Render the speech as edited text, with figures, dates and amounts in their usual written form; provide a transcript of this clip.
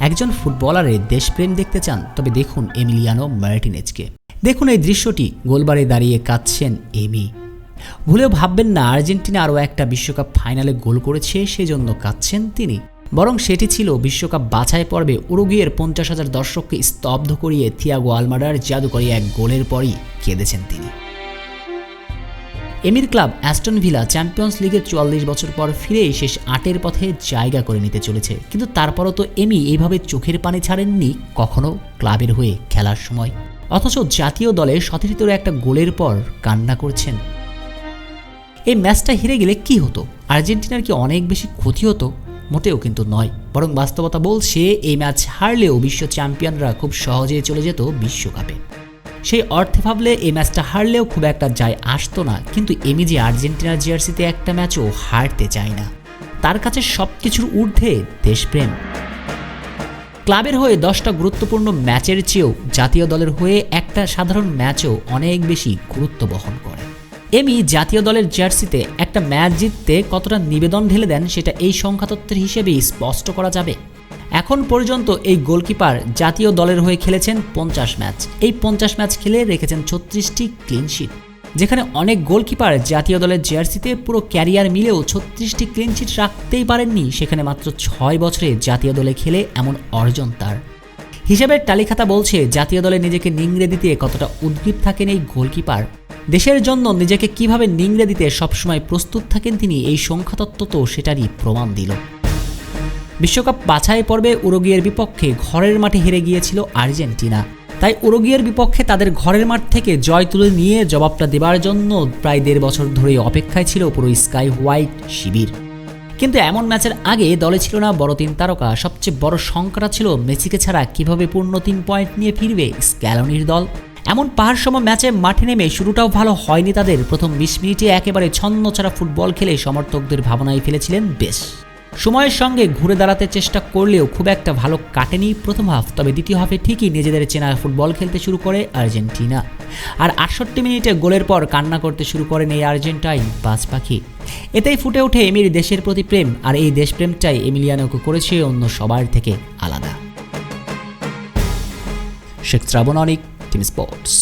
একজন ফুটবলারের দেশপ্রেম দেখতে চান, তবে দেখুন এমিলিয়ানো মার্টিনেজকে। দেখুন এই দৃশ্যটি, গোলবারে দাঁড়িয়ে কাঁদছেন এমি। ভুলেও ভাববেন না আর্জেন্টিনা আরও একটা বিশ্বকাপ ফাইনালে গোল করেছে সেজন্য কাঁদছেন তিনি, বরং সেটি ছিল বিশ্বকাপ বাছাই পর্বে উরুগুয়ের 50,000 দর্শককে স্তব্ধ করিয়ে থিয়াগো আলমাডার জাদুকরী এক গোলের পরই কেঁদেছেন তিনি। এমির ক্লাব অ্যাস্টন ভিলা চ্যাম্পিয়ন্স লিগের 44 বছর পর ফিরেই শেষ 8-এর পথে জায়গা করে নিতে চলেছে, কিন্তু তারপরও তো এমি এইভাবে চোখের পানি ছাড়েননি কখনো ক্লাবের হয়ে খেলার সময়, অথচ জাতীয় দলে সতীর্থ একটা গোলের পর কান্না করছেন। এই ম্যাচটা হেরে গেলে কি হতো? আর্জেন্টিনার কি অনেক বেশি ক্ষতি হতো? মোটেও কিন্তু নয়, বরং বাস্তবতা বলছে এই ম্যাচ হারলেও বিশ্ব চ্যাম্পিয়নরা খুব সহজেই চলে যেত বিশ্বকাপে। সেই অর্থে ভাবলে এই ম্যাচটা হারলেও খুব একটা যায় আসতো না, কিন্তু এমি যে আর্জেন্টিনার জার্সিতে একটা ম্যাচও হারতে চায় না। তার কাছে সব কিছুর ঊর্ধ্বে দেশপ্রেম। ক্লাবের হয়ে 10টা গুরুত্বপূর্ণ ম্যাচের চেয়েও জাতীয় দলের হয়ে একটা সাধারণ ম্যাচও অনেক বেশি গুরুত্ব বহন করে। এমি জাতীয় দলের জার্সিতে একটা ম্যাচ জিততে কতটা নিবেদন ঢেলে দেন সেটা এই সংখ্যাতত্ত্বের হিসেবেই স্পষ্ট করা যাবে। এখন পর্যন্ত এই গোলকিপার জাতীয় দলের হয়ে খেলেছেন 50 ম্যাচ। এই 50 ম্যাচ খেলে রেখেছেন 36টি ক্লিনশিট, যেখানে অনেক গোলকিপার জাতীয় দলের জার্সিতে পুরো ক্যারিয়ার মিলেও 36টি ক্লিনশিট রাখতেই পারেননি, সেখানে মাত্র 6 বছরে জাতীয় দলে খেলে এমন অর্জন তার। হিসাবের তালিকাটা বলছে জাতীয় দলে নিজেকে নিংড়ে দিতে কতটা উদ্গ্রীব থাকেন এই গোলকিপার। দেশের জন্য নিজেকে কিভাবে নিংড়ে দিতে সবসময় প্রস্তুত থাকেন তিনি, এই সংখ্যাতত্ত্ব তো সেটারই প্রমাণ দিল। বিশ্বকাপ বাছাই পর্বে উরুগুয়ের বিপক্ষে ঘরের মাঠে হেরে গিয়েছিল আর্জেন্টিনা, তাই উরুগুয়ের বিপক্ষে তাদের ঘরের মাঠ থেকে জয় তুলে নিয়ে জবাবটা দেবার জন্য প্রায় 1.5 বছর ধরে অপেক্ষায় ছিল পুরো স্কাই হোয়াইট শিবির। কিন্তু এমন ম্যাচের আগে দলে ছিল না বড় 3 তারকা। সবচেয়ে বড় সংকটটা ছিল মেসিকে ছাড়া কিভাবে পূর্ণ 3 পয়েন্ট নিয়ে ফিরবে স্ক্যালোনির দল। এমন পাহাড়সম ম্যাচে মাঠে নেমে শুরুটাও ভালো হয়নি তাদের। প্রথম 20 মিনিটে একেবারে ছন্ন ছাড়া ফুটবল খেলে সমর্থকদের ভাবনায় ফেলেছিলেন বেশ। সময়ের সঙ্গে ঘুরে দাঁড়াতে চেষ্টা করলেও খুব একটা ভালো কাটেনি প্রথম হাফ, তবে দ্বিতীয় হাফে ঠিকই নিজেদের চেনা ফুটবল খেলতে শুরু করে আর্জেন্টিনা। আর 68 মিনিটে গোলের পর কান্না করতে শুরু করেন এই আর্জেন্টাইন বাজ পাখি। এতেই ফুটে ওঠে এমির দেশের প্রতি প্রেম, আর এই দেশপ্রেমটাই এমিলিয়ানোকে করেছে অন্য সবার থেকে আলাদা। শেখ শ্রাবণ অনিক, টিম স্পোর্টস।